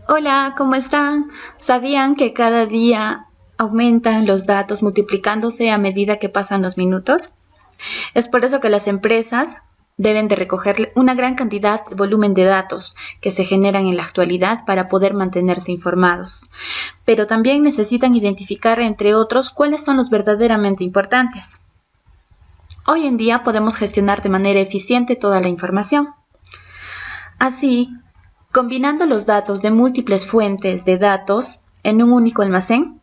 Hola, ¿cómo están? ¿Sabían que cada día aumentan los datos multiplicándose a medida que pasan los minutos? Es por eso que las empresas deben de recoger una gran cantidad de volumen de datos que se generan en la actualidad para poder mantenerse informados. Pero también necesitan identificar, entre otros, cuáles son los verdaderamente importantes. Hoy en día podemos gestionar de manera eficiente toda la información. Así, combinando los datos de múltiples fuentes de datos en un único almacén,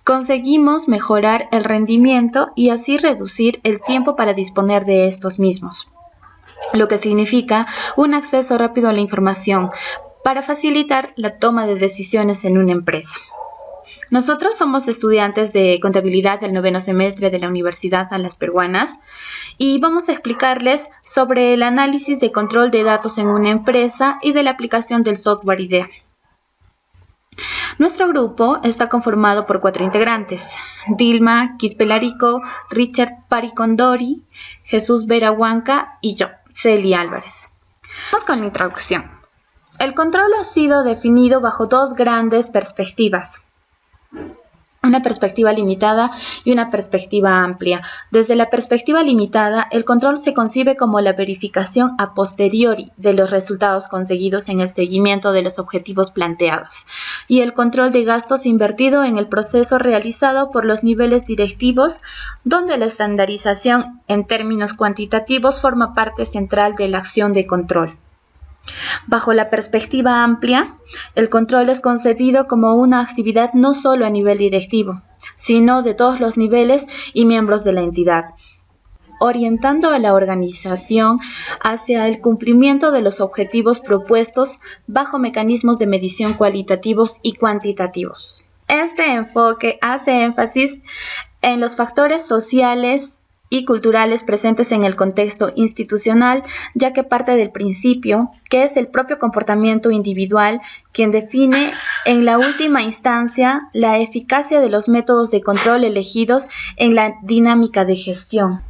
conseguimos mejorar el rendimiento y así reducir el tiempo para disponer de estos mismos, lo que significa un acceso rápido a la información para facilitar la toma de decisiones en una empresa. Nosotros somos estudiantes de contabilidad del 9º semestre de la Universidad Alas Peruanas y vamos a explicarles sobre el análisis de control de datos en una empresa y de la aplicación del software IDEA. Nuestro grupo está conformado por 4 integrantes: Dilma Quispelarico, Richard Paricondori, Jesús Vera Huanca y yo, Celi Álvarez. Vamos con la introducción. El control ha sido definido bajo dos grandes perspectivas: una perspectiva limitada y una perspectiva amplia. Desde la perspectiva limitada, el control se concibe como la verificación a posteriori de los resultados conseguidos en el seguimiento de los objetivos planteados, y el control de gastos invertido en el proceso realizado por los niveles directivos, donde la estandarización en términos cuantitativos forma parte central de la acción de control. Bajo la perspectiva amplia, el control es concebido como una actividad no solo a nivel directivo, sino de todos los niveles y miembros de la entidad, orientando a la organización hacia el cumplimiento de los objetivos propuestos bajo mecanismos de medición cualitativos y cuantitativos. Este enfoque hace énfasis en los factores sociales y culturales presentes en el contexto institucional, ya que parte del principio, que es el propio comportamiento individual, quien define en la última instancia la eficacia de los métodos de control elegidos en la dinámica de gestión.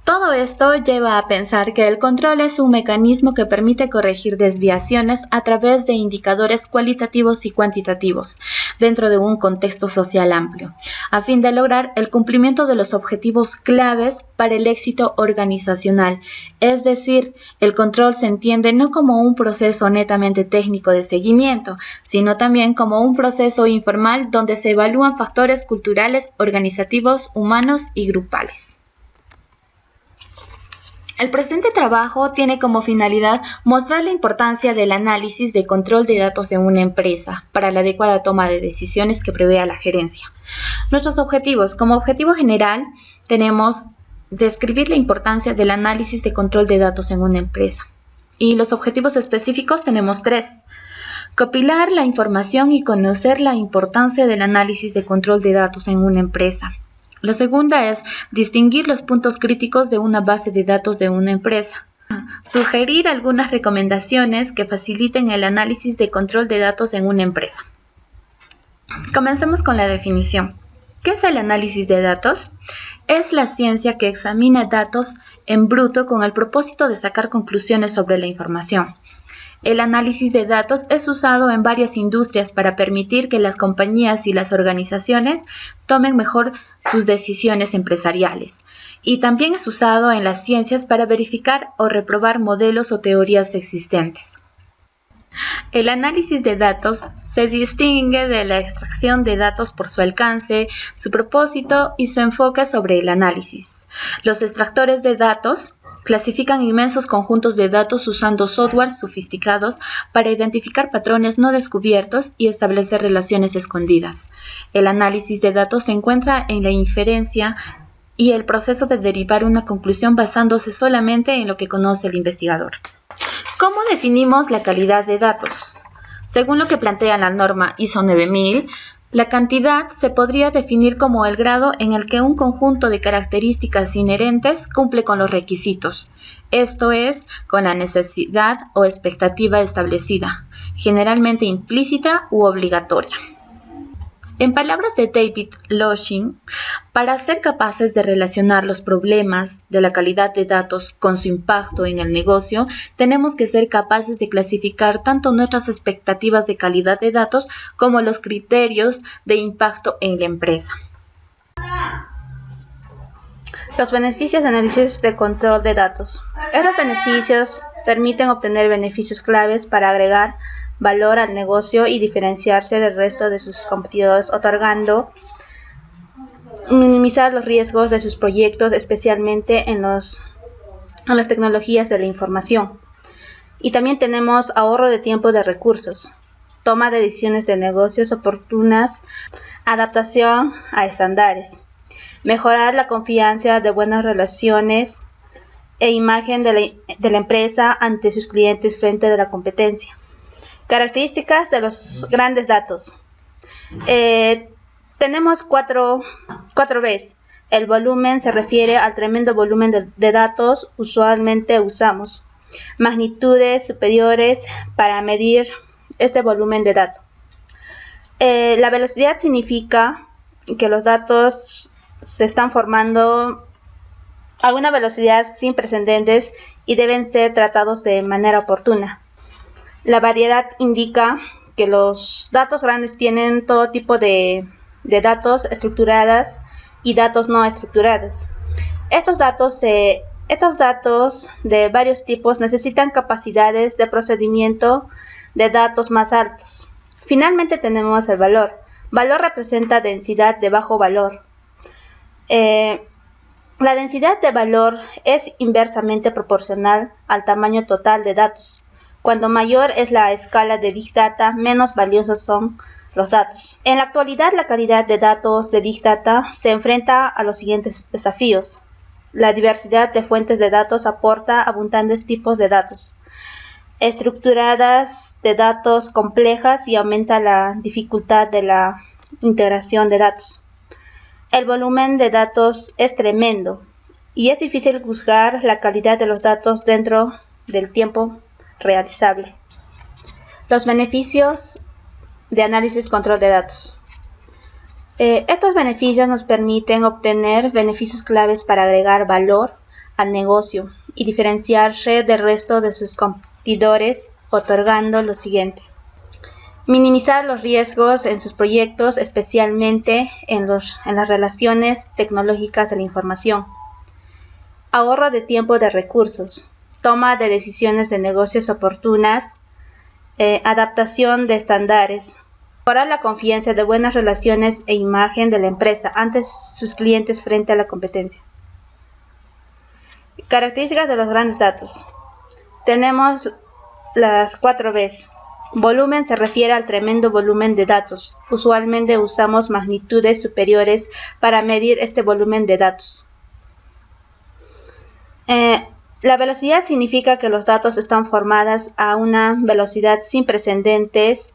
Todo esto lleva a pensar que el control es un mecanismo que permite corregir desviaciones a través de indicadores cualitativos y cuantitativos dentro de un contexto social amplio, a fin de lograr el cumplimiento de los objetivos claves para el éxito organizacional. Es decir, el control se entiende no como un proceso netamente técnico de seguimiento, sino también como un proceso informal donde se evalúan factores culturales, organizativos, humanos y grupales. El presente trabajo tiene como finalidad mostrar la importancia del análisis de control de datos en una empresa para la adecuada toma de decisiones que prevea la gerencia. Nuestros objetivos. Como objetivo general, tenemos describir la importancia del análisis de control de datos en una empresa. Y los objetivos específicos tenemos 3. Compilar la información y conocer la importancia del análisis de control de datos en una empresa. La segunda es distinguir los puntos críticos de una base de datos de una empresa. Sugerir algunas recomendaciones que faciliten el análisis de control de datos en una empresa. Comencemos con la definición. ¿Qué es el análisis de datos? Es la ciencia que examina datos en bruto con el propósito de sacar conclusiones sobre la información. El análisis de datos es usado en varias industrias para permitir que las compañías y las organizaciones tomen mejor sus decisiones empresariales. Y también es usado en las ciencias para verificar o reprobar modelos o teorías existentes. El análisis de datos se distingue de la extracción de datos por su alcance, su propósito y su enfoque sobre el análisis. Los extractores de datos clasifican inmensos conjuntos de datos usando software sofisticados para identificar patrones no descubiertos y establecer relaciones escondidas. El análisis de datos se encuentra en la inferencia y el proceso de derivar una conclusión basándose solamente en lo que conoce el investigador. ¿Cómo definimos la calidad de datos? Según lo que plantea la norma ISO 9000, la cantidad se podría definir como el grado en el que un conjunto de características inherentes cumple con los requisitos, esto es, con la necesidad o expectativa establecida, generalmente implícita u obligatoria. En palabras de David Loschin, para ser capaces de relacionar los problemas de la calidad de datos con su impacto en el negocio, tenemos que ser capaces de clasificar tanto nuestras expectativas de calidad de datos como los criterios de impacto en la empresa. Los beneficios de análisis de control de datos. Estos beneficios permiten obtener beneficios claves para agregar valor al negocio y diferenciarse del resto de sus competidores, minimizar los riesgos de sus proyectos, especialmente en las tecnologías de la información. Y también tenemos ahorro de tiempo de recursos, toma de decisiones de negocios oportunas, adaptación a estándares, mejorar la confianza de buenas relaciones e imagen de la empresa ante sus clientes frente a la competencia. Características de los grandes datos. Tenemos cuatro Bs. El volumen se refiere al tremendo volumen de datos usualmente usamos. Magnitudes superiores para medir este volumen de datos. La velocidad significa que los datos se están formando a una velocidad sin precedentes y deben ser tratados de manera oportuna. La variedad indica que los datos grandes tienen todo tipo de datos estructurados y datos no estructurados. Estos datos de varios tipos necesitan capacidades de procesamiento de datos más altos. Finalmente tenemos el valor. Valor representa densidad de bajo valor. La densidad de valor es inversamente proporcional al tamaño total de datos. Cuando mayor es la escala de Big Data, menos valiosos son los datos. En la actualidad, la calidad de datos de Big Data se enfrenta a los siguientes desafíos. La diversidad de fuentes de datos aporta abundantes tipos de datos estructuradas, de datos complejas y aumenta la dificultad de la integración de datos. El volumen de datos es tremendo y es difícil juzgar la calidad de los datos dentro del tiempo realizable. Los beneficios de análisis control de datos. Estos beneficios nos permiten obtener beneficios claves para agregar valor al negocio y diferenciarse del resto de sus competidores, otorgando lo siguiente. Minimizar los riesgos en sus proyectos, especialmente en las relaciones tecnológicas de la información. Ahorro de tiempo de recursos. Toma de decisiones de negocios oportunas, adaptación de estándares, mejorar la confianza de buenas relaciones e imagen de la empresa ante sus clientes frente a la competencia. Características de los grandes datos. Tenemos las 4 Bs. Volumen se refiere al tremendo volumen de datos. Usualmente usamos magnitudes superiores para medir este volumen de datos. La velocidad significa que los datos están formados a una velocidad sin precedentes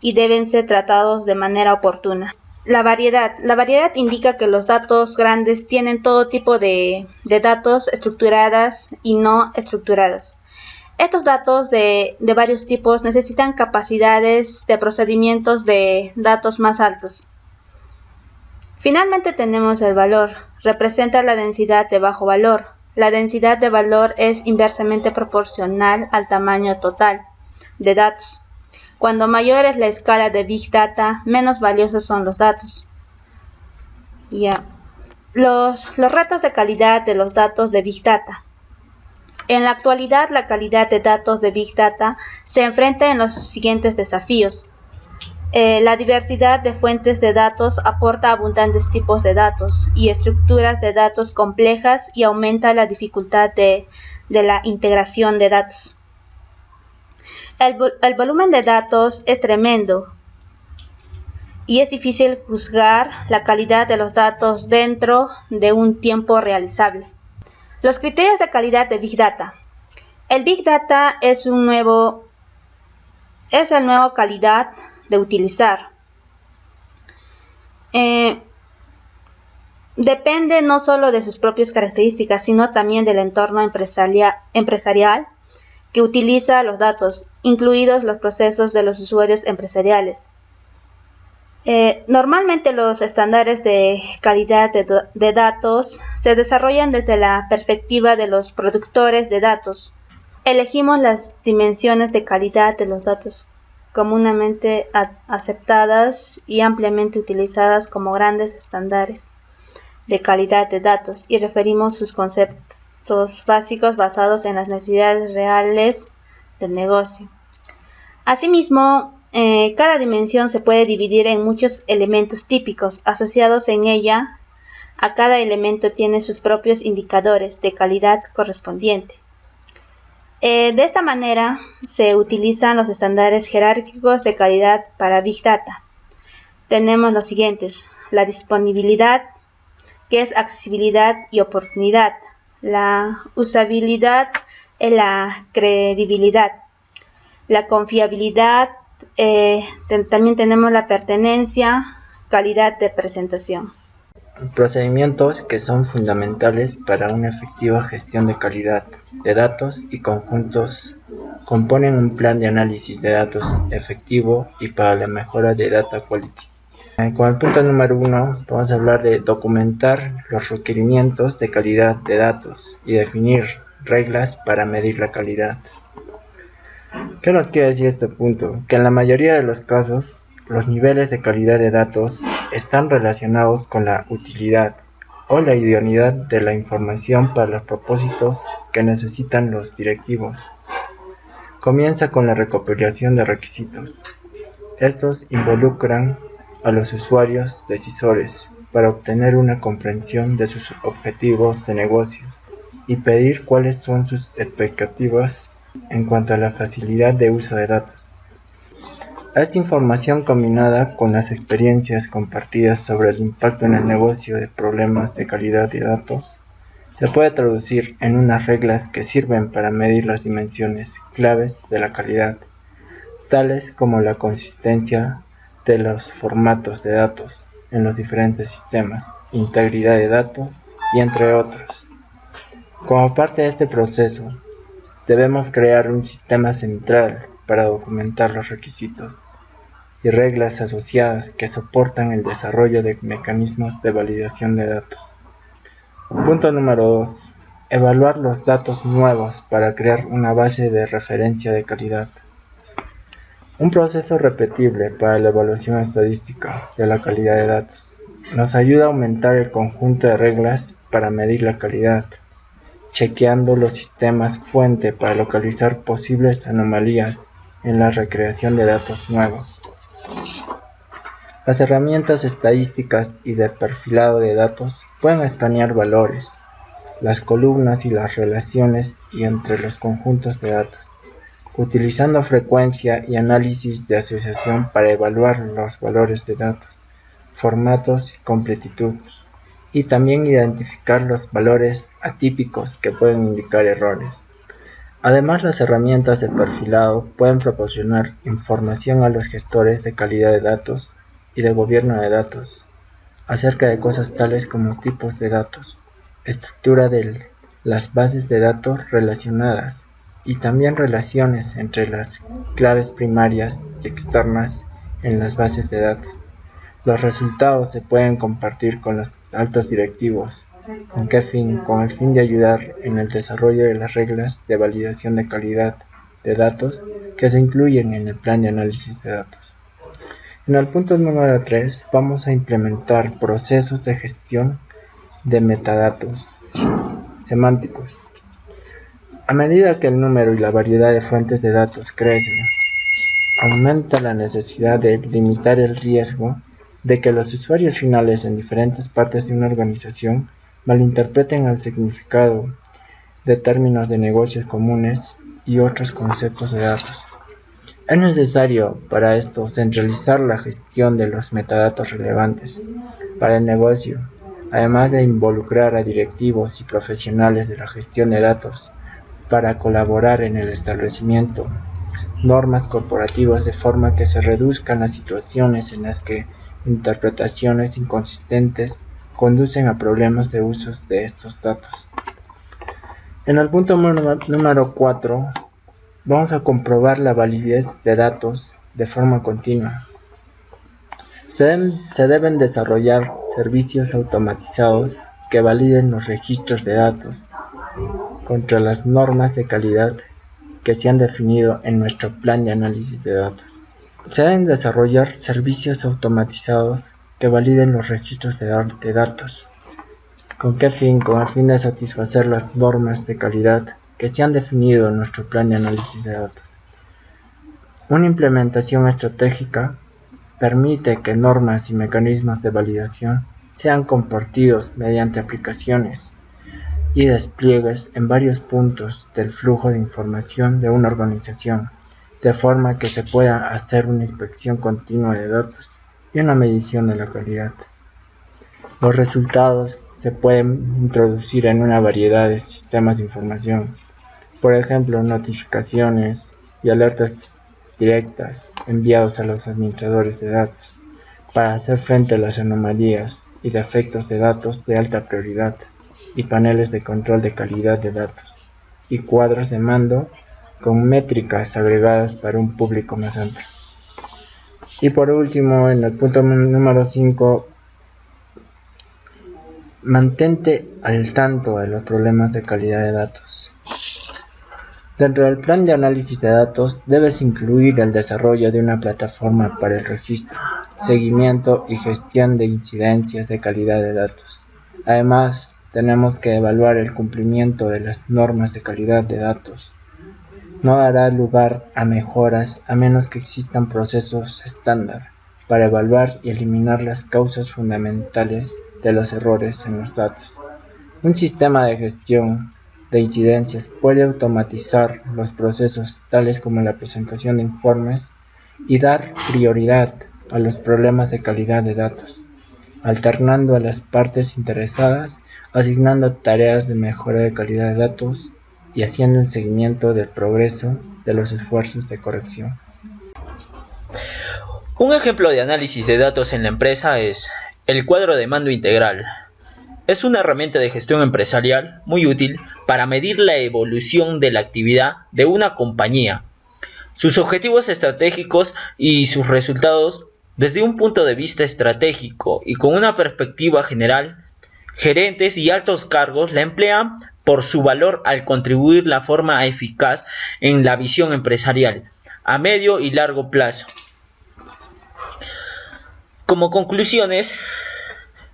y deben ser tratados de manera oportuna. La variedad indica que los datos grandes tienen todo tipo de datos estructurados y no estructurados. Estos datos de varios tipos necesitan capacidades de procesamientos de datos más altos. Finalmente tenemos el valor. Representa la densidad de bajo valor. La densidad de valor es inversamente proporcional al tamaño total de datos. Cuando mayor es la escala de Big Data, menos valiosos son los datos. Los retos de calidad de los datos de Big Data. En la actualidad, la calidad de datos de Big Data se enfrenta en los siguientes desafíos. La diversidad de fuentes de datos aporta abundantes tipos de datos y estructuras de datos complejas y aumenta la dificultad de la integración de datos. El volumen de datos es tremendo y es difícil juzgar la calidad de los datos dentro de un tiempo realizable. Los criterios de calidad de Big Data. El Big Data es el nuevo calidad de utilizar. Depende no solo de sus propias características, sino también del entorno empresarial que utiliza los datos, incluidos los procesos de los usuarios empresariales. Normalmente los estándares de calidad de datos se desarrollan desde la perspectiva de los productores de datos. Elegimos las dimensiones de calidad de los datos comúnmente aceptadas y ampliamente utilizadas como grandes estándares de calidad de datos y referimos sus conceptos básicos basados en las necesidades reales del negocio. Asimismo, cada dimensión se puede dividir en muchos elementos típicos asociados en ella. A cada elemento tiene sus propios indicadores de calidad correspondiente. De esta manera se utilizan los estándares jerárquicos de calidad para Big Data. Tenemos los siguientes: la disponibilidad, que es accesibilidad y oportunidad; la usabilidad y la credibilidad; la confiabilidad, también tenemos la pertenencia, calidad de presentación. Procedimientos que son fundamentales para una efectiva gestión de calidad de datos y conjuntos componen un plan de análisis de datos efectivo y para la mejora de data quality. Con el punto número 1 vamos a hablar de documentar los requerimientos de calidad de datos y definir reglas para medir la calidad. ¿Qué nos quiere decir este punto? Que en la mayoría de los casos los niveles de calidad de datos están relacionados con la utilidad o la idoneidad de la información para los propósitos que necesitan los directivos. Comienza con la recopilación de requisitos. Estos involucran a los usuarios decisores para obtener una comprensión de sus objetivos de negocio y pedir cuáles son sus expectativas en cuanto a la facilidad de uso de datos. Esta información, combinada con las experiencias compartidas sobre el impacto en el negocio de problemas de calidad de datos, se puede traducir en unas reglas que sirven para medir las dimensiones claves de la calidad, tales como la consistencia de los formatos de datos en los diferentes sistemas, integridad de datos y entre otros. Como parte de este proceso, debemos crear un sistema central para documentar los requisitos y reglas asociadas que soportan el desarrollo de mecanismos de validación de datos. Punto número 2. Evaluar los datos nuevos para crear una base de referencia de calidad. Un proceso repetible para la evaluación estadística de la calidad de datos nos ayuda a aumentar el conjunto de reglas para medir la calidad, chequeando los sistemas fuente para localizar posibles anomalías en la recreación de datos nuevos. Las herramientas estadísticas y de perfilado de datos pueden escanear valores, las columnas y las relaciones y entre los conjuntos de datos, utilizando frecuencia y análisis de asociación para evaluar los valores de datos, formatos y completitud, y también identificar los valores atípicos que pueden indicar errores. Además, las herramientas de perfilado pueden proporcionar información a los gestores de calidad de datos y de gobierno de datos acerca de cosas tales como tipos de datos, estructura de las bases de datos relacionadas y también relaciones entre las claves primarias y externas en las bases de datos. Los resultados se pueden compartir con los altos directivos. ¿Con qué fin? Con el fin de ayudar en el desarrollo de las reglas de validación de calidad de datos que se incluyen en el plan de análisis de datos. En el punto número 3 vamos a implementar procesos de gestión de metadatos semánticos. A medida que el número y la variedad de fuentes de datos crecen, aumenta la necesidad de limitar el riesgo de que los usuarios finales en diferentes partes de una organización malinterpreten el significado de términos de negocios comunes y otros conceptos de datos. Es necesario para esto centralizar la gestión de los metadatos relevantes para el negocio, además de involucrar a directivos y profesionales de la gestión de datos para colaborar en el establecimiento normas corporativas de forma que se reduzcan las situaciones en las que interpretaciones inconsistentes conducen a problemas de usos de estos datos. En el punto número 4 vamos a comprobar la validez de datos de forma continua. Se deben desarrollar servicios automatizados que validen los registros de datos contra las normas de calidad que se han definido en nuestro plan de análisis de datos. Se deben desarrollar servicios automatizados que validen los registros de datos. ¿Con qué fin? Con el fin de satisfacer las normas de calidad que se han definido en nuestro plan de análisis de datos. Una implementación estratégica permite que normas y mecanismos de validación sean compartidos mediante aplicaciones y despliegues en varios puntos del flujo de información de una organización, de forma que se pueda hacer una inspección continua de datos y una medición de la calidad. Los resultados se pueden introducir en una variedad de sistemas de información, por ejemplo, notificaciones y alertas directas enviados a los administradores de datos para hacer frente a las anomalías y defectos de datos de alta prioridad, y paneles de control de calidad de datos, y cuadros de mando con métricas agregadas para un público más amplio. Y por último, en el punto número 5, mantente al tanto de los problemas de calidad de datos. Dentro del plan de análisis de datos debes incluir el desarrollo de una plataforma para el registro, seguimiento y gestión de incidencias de calidad de datos. Además, tenemos que evaluar el cumplimiento de las normas de calidad de datos. No dará lugar a mejoras a menos que existan procesos estándar para evaluar y eliminar las causas fundamentales de los errores en los datos. Un sistema de gestión de incidencias puede automatizar los procesos tales como la presentación de informes y dar prioridad a los problemas de calidad de datos, alternando a las partes interesadas, asignando tareas de mejora de calidad de datos y haciendo un seguimiento del progreso de los esfuerzos de corrección. Un ejemplo de análisis de datos en la empresa es el cuadro de mando integral. Es una herramienta de gestión empresarial muy útil para medir la evolución de la actividad de una compañía, sus objetivos estratégicos y sus resultados desde un punto de vista estratégico y con una perspectiva general. Gerentes y altos cargos la emplean por su valor al contribuir de forma eficaz en la visión empresarial a medio y largo plazo. Como conclusiones,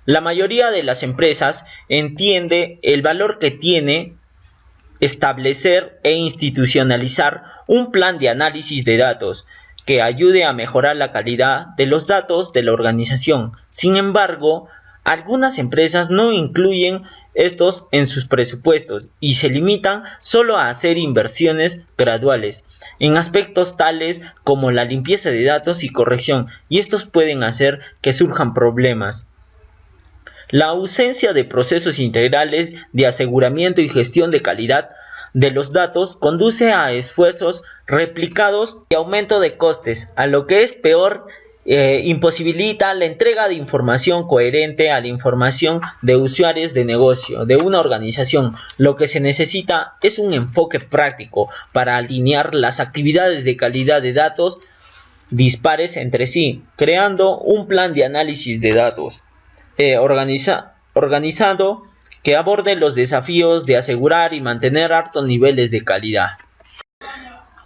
la mayoría de las empresas entiende el valor que tiene establecer e institucionalizar un plan de análisis de datos que ayude a mejorar la calidad de los datos de la organización. Sin embargo, algunas empresas no incluyen estos en sus presupuestos y se limitan solo a hacer inversiones graduales en aspectos tales como la limpieza de datos y corrección, y estos pueden hacer que surjan problemas. La ausencia de procesos integrales de aseguramiento y gestión de calidad de los datos conduce a esfuerzos replicados y aumento de costes, a lo que es peor, imposibilita la entrega de información coherente a la información de usuarios de negocio de una organización. Lo que se necesita es un enfoque práctico para alinear las actividades de calidad de datos dispares entre sí, creando un plan de análisis de datos organizado que aborde los desafíos de asegurar y mantener altos niveles de calidad.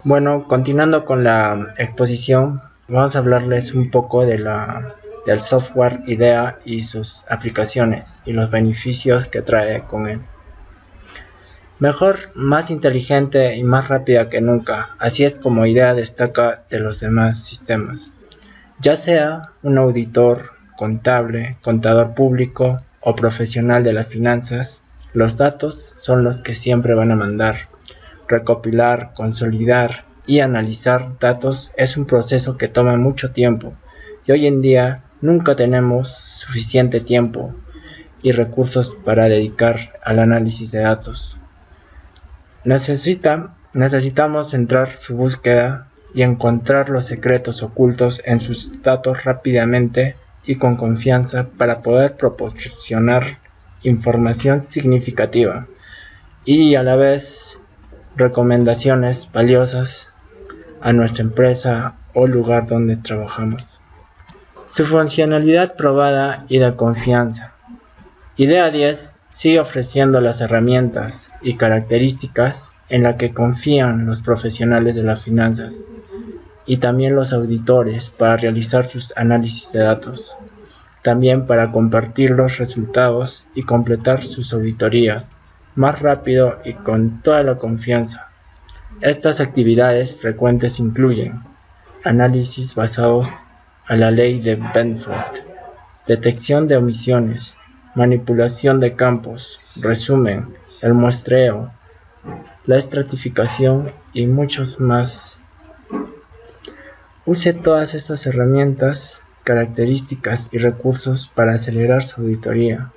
Bueno, continuando con la exposición, vamos a hablarles un poco del software IDEA y sus aplicaciones y los beneficios que trae con él. Mejor, más inteligente y más rápida que nunca, así es como IDEA destaca de los demás sistemas. Ya sea un auditor, contable, contador público o profesional de las finanzas, los datos son los que siempre van a mandar. Recopilar, consolidar y analizar datos es un proceso que toma mucho tiempo y hoy en día nunca tenemos suficiente tiempo y recursos para dedicar al análisis de datos. Necesitamos centrar su búsqueda y encontrar los secretos ocultos en sus datos rápidamente y con confianza para poder proporcionar información significativa y a la vez recomendaciones valiosas a nuestra empresa o lugar donde trabajamos. Su funcionalidad probada y de confianza. IDEA 10 sigue ofreciendo las herramientas y características en las que confían los profesionales de las finanzas y también los auditores para realizar sus análisis de datos, también para compartir los resultados y completar sus auditorías más rápido y con toda la confianza. Estas actividades frecuentes incluyen análisis basados a la ley de Benford, detección de omisiones, manipulación de campos, resumen, el muestreo, la estratificación y muchos más. Use todas estas herramientas, características y recursos para acelerar su auditoría.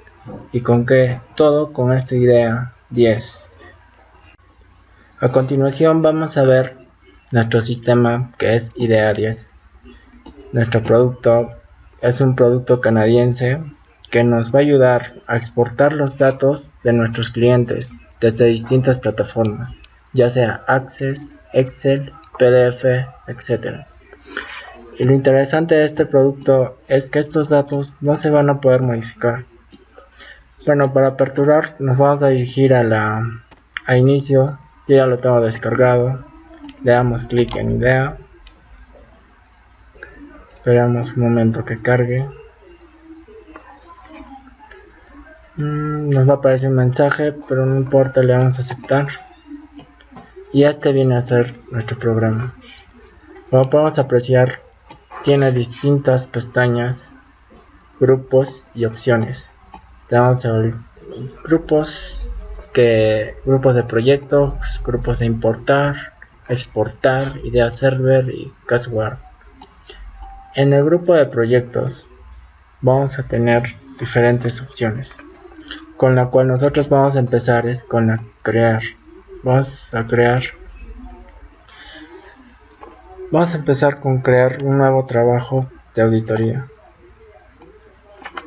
¿Y con qué? Todo con esta IDEA 10. A continuación vamos a ver nuestro sistema, que es IDEA 10. Nuestro producto es un producto canadiense que nos va a ayudar a exportar los datos de nuestros clientes desde distintas plataformas, ya sea Access, Excel, PDF, etc. Y lo interesante de este producto es que estos datos no se van a poder modificar. Bueno, para aperturar nos vamos a dirigir a inicio. Yo ya lo tengo descargado. Le damos clic en IDEA. Esperamos un momento que cargue. Nos va a aparecer un mensaje, pero no importa, le damos a aceptar. Y este viene a ser nuestro programa. Como podemos apreciar, tiene distintas pestañas, grupos y opciones. Tenemos grupos de proyectos, grupos de importar, exportar, idea server y Casware. En el grupo de proyectos vamos a tener diferentes opciones, con la cual nosotros vamos a empezar es con la crear. Vamos a empezar con crear un nuevo trabajo de auditoría.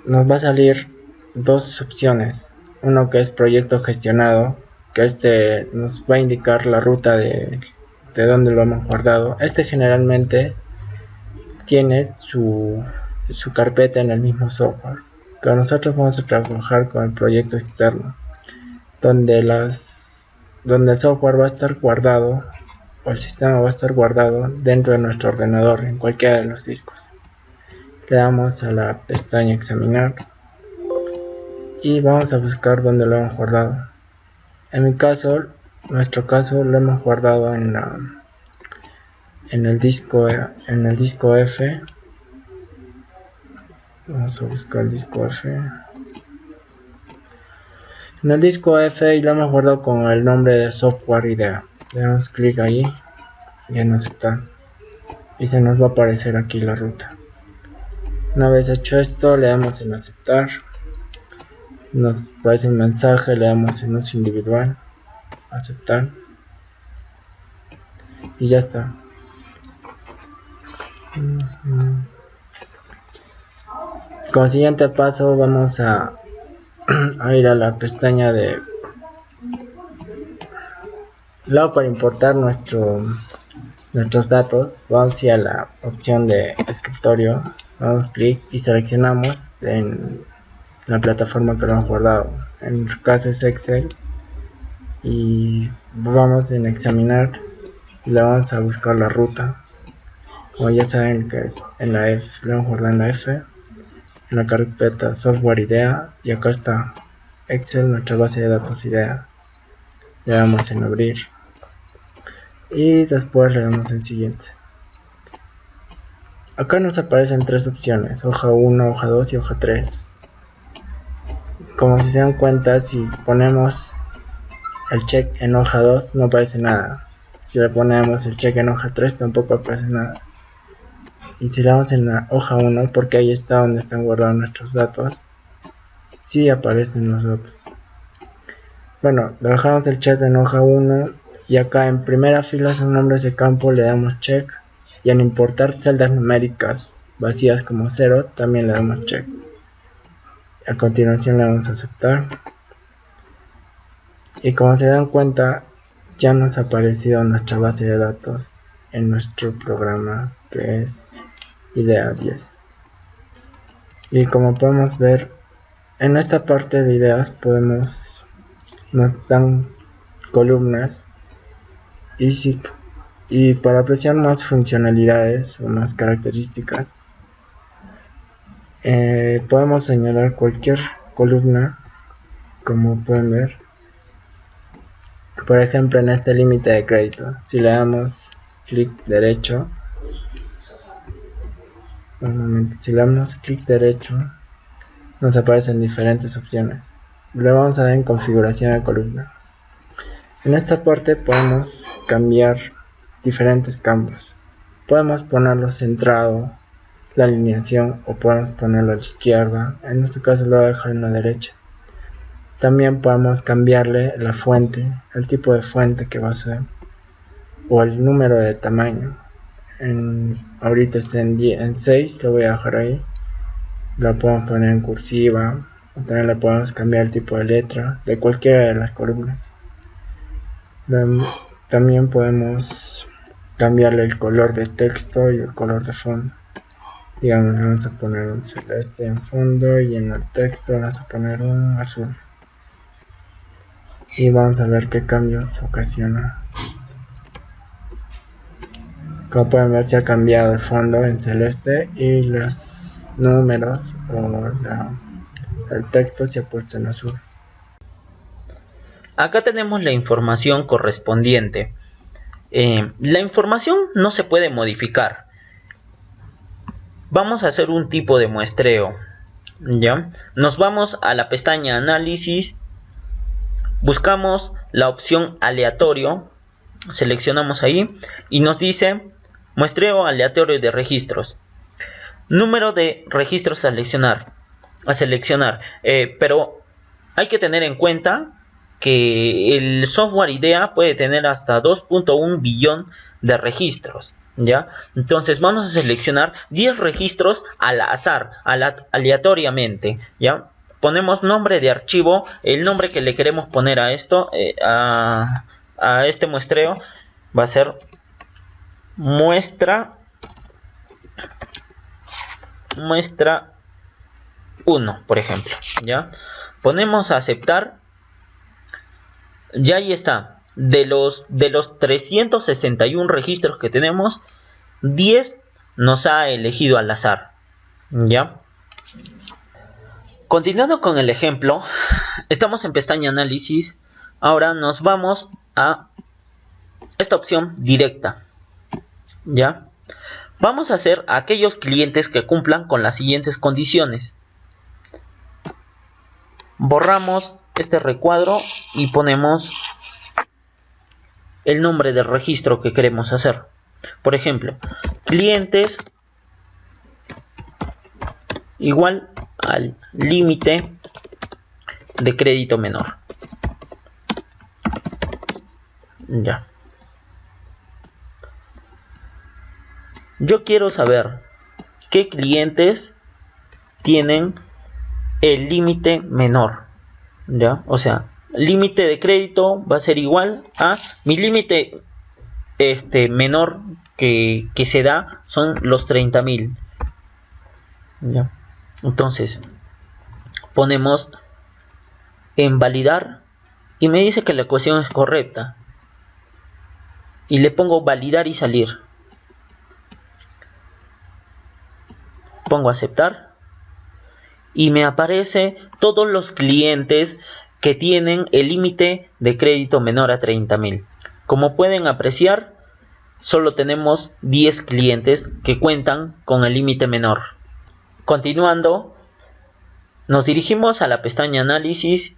Nos va a salir dos opciones, uno que es proyecto gestionado, que este nos va a indicar la ruta de dónde lo hemos guardado. Este generalmente tiene su carpeta en el mismo software, pero nosotros vamos a trabajar con el proyecto externo, donde el software va a estar guardado, o el sistema va a estar guardado dentro de nuestro ordenador, en cualquiera de los discos. Le damos a la pestaña examinar y vamos a buscar dónde lo hemos guardado. En nuestro caso lo hemos guardado en el disco F. Vamos a buscar el disco F. En el disco F y lo hemos guardado con el nombre de software IDEA. Le damos clic ahí y en aceptar. Y se nos va a aparecer aquí la ruta. Una vez hecho esto, le damos en aceptar. Nos aparece un mensaje, le damos en uso individual, aceptar. Y ya está. Como siguiente paso vamos a ir a la pestaña de luego para importar nuestros datos. Vamos a ir a la opción de escritorio, damos clic y seleccionamos en la plataforma que lo hemos guardado. En nuestro caso es Excel y vamos en examinar y le vamos a buscar la ruta. Como ya saben que es en la F, lo hemos guardado en la F, en la carpeta software IDEA, y acá está Excel, nuestra base de datos IDEA. Le damos en abrir y después le damos en siguiente. Acá nos aparecen tres opciones: hoja 1, hoja 2 y hoja 3. Como si se dan cuenta, si ponemos el check en hoja 2 no aparece nada. Si le ponemos el check en hoja 3 tampoco aparece nada. Y si le damos en la hoja 1, porque ahí está donde están guardados nuestros datos, sí aparecen los datos. Bueno, dejamos el check en hoja 1 y acá en primera fila son nombres de campo, le damos check, y en importar celdas numéricas vacías como 0 también le damos check. A continuación le damos a aceptar y como se dan cuenta ya nos ha aparecido nuestra base de datos en nuestro programa, que es IDEA 10. Y como podemos ver, en esta parte de ideas nos dan columnas y para apreciar más funcionalidades o más características, podemos señalar cualquier columna, como pueden ver. Por ejemplo, en este límite de crédito, si le damos clic derecho, nos aparecen diferentes opciones. Le vamos a dar en configuración de columna. En esta parte podemos cambiar diferentes campos. Podemos ponerlo centrado, la alineación, o podemos ponerlo a la izquierda. En este caso lo voy a dejar en la derecha. También podemos cambiarle la fuente, el tipo de fuente que va a ser, o el número de tamaño. Ahorita está en 6, lo voy a dejar ahí. Lo podemos poner en cursiva. También le podemos cambiar el tipo de letra de cualquiera de las columnas. También podemos cambiarle el color de texto y el color de fondo. Digamos, le vamos a poner un celeste en fondo y en el texto vamos a poner un azul. Y vamos a ver qué cambios ocasiona. Como pueden ver, se ha cambiado el fondo en celeste y los números o el texto se ha puesto en azul. Acá tenemos la información correspondiente. La información no se puede modificar. Vamos a hacer un tipo de muestreo. ¿Ya? Nos vamos a la pestaña Análisis. Buscamos la opción Aleatorio. Seleccionamos ahí y nos dice Muestreo aleatorio de registros. Número de registros a seleccionar. Pero hay que tener en cuenta que el software IDEA puede tener hasta 2.1 billón de registros, ¿ya? Entonces vamos a seleccionar 10 registros al azar, aleatoriamente, ¿ya? Ponemos nombre de archivo, el nombre que le queremos poner a esto, a este muestreo, va a ser muestra 1, por ejemplo, ¿ya? Ponemos a aceptar. Ya ahí está. De los 361 registros que tenemos, 10 nos ha elegido al azar. ¿Ya? Continuando con el ejemplo, estamos en pestaña Análisis. Ahora nos vamos a esta opción Directa. ¿Ya? Vamos a hacer aquellos clientes que cumplan con las siguientes condiciones. Borramos este recuadro y ponemos el nombre del registro que queremos hacer. Por ejemplo, clientes igual al límite de crédito menor. Ya. Yo quiero saber qué clientes tienen el límite menor. ¿Ya? O sea, límite de crédito va a ser igual a mi límite menor que se da son los 30.000. ¿Ya? Entonces ponemos en validar y me dice que la ecuación es correcta y le pongo validar y salir. Pongo aceptar y me aparece todos los clientes que tienen el límite de crédito menor a 30.000. Como pueden apreciar, solo tenemos 10 clientes que cuentan con el límite menor. Continuando, nos dirigimos a la pestaña Análisis,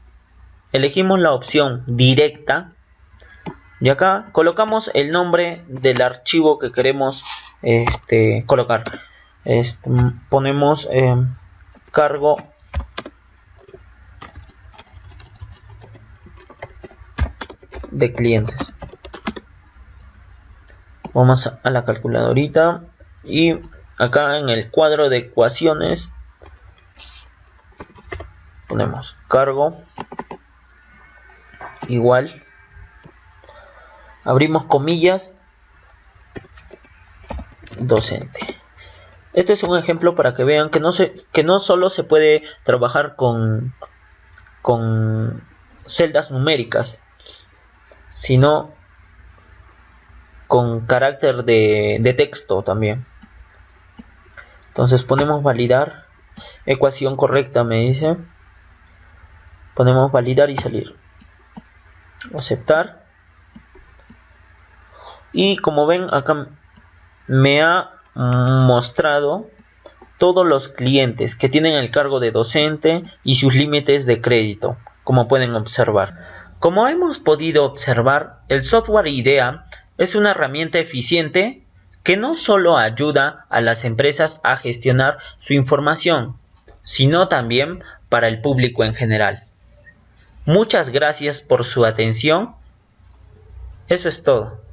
elegimos la opción Directa y acá colocamos el nombre del archivo que queremos colocar. Ponemos cargo de clientes. Vamos a la calculadorita y acá en el cuadro de ecuaciones ponemos cargo igual, abrimos comillas, docente. Este es un ejemplo para que vean que no solo se puede trabajar con celdas numéricas, sino con carácter de texto también. Entonces ponemos validar, ecuación correcta me dice, ponemos validar y salir, aceptar, y como ven acá me ha mostrado todos los clientes que tienen el cargo de docente y sus límites de crédito, como pueden observar. Como hemos podido observar, el software IDEA es una herramienta eficiente que no solo ayuda a las empresas a gestionar su información, sino también para el público en general. Muchas gracias por su atención. Eso es todo.